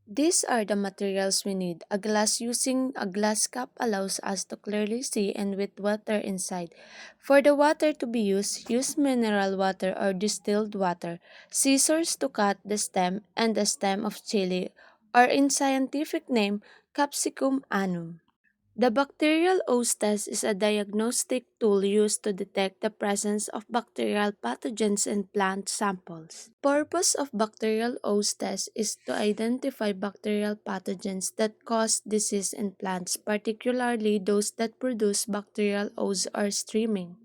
These are the materials we need. A glass using a glass cup allows us to clearly see and with water inside. For the water to be used, use mineral water or distilled water. Scissors to cut the stem and the stem of chili, or in scientific name, Capsicum annum. The bacterial ooze test is a diagnostic tool used to detect the presence of bacterial pathogens in plant samples. Purpose of bacterial ooze test is to identify bacterial pathogens that cause disease in plants, particularly those that produce bacterial ooze or streaming.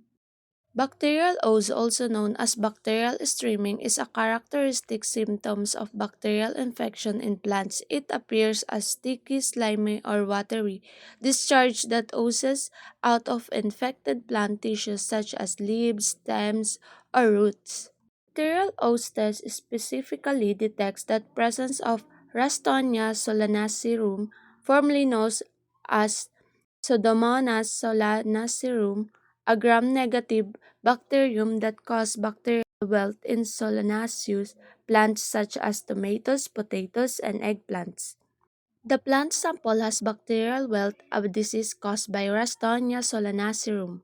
Bacterial ooze, also known as bacterial streaming, is a characteristic symptom of bacterial infection in plants. It appears as sticky, slimy, or watery discharge that oozes out of infected plant tissues such as leaves, stems, or roots. Bacterial ooze test specifically detects the presence of Rastonia solanacearum, formerly known as Pseudomonas solanacearum, a gram-negative bacterium that causes bacterial wilt in solanaceous plants such as tomatoes, potatoes, and eggplants. The plant sample has bacterial wilt, a disease caused by Rastonia solanacearum.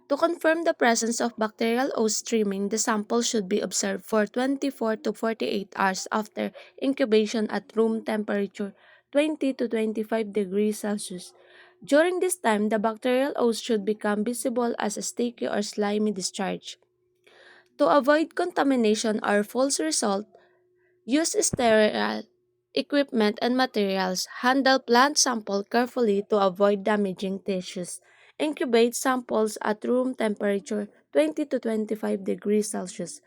To confirm the presence of bacterial ooze streaming, the sample should be observed for 24 to 48 hours after incubation at room temperature 20 to 25 degrees Celsius. During this time, the bacterial ooze should become visible as a sticky or slimy discharge. To avoid contamination or false result, use sterile equipment and materials. Handle plant sample carefully to avoid damaging tissues. Incubate samples at room temperature 20 to 25 degrees Celsius.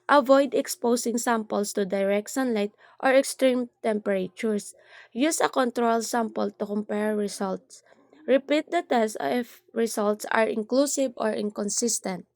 Avoid exposing samples to direct sunlight or extreme temperatures. Use a control sample to compare results. Repeat the test if results are inclusive or inconsistent.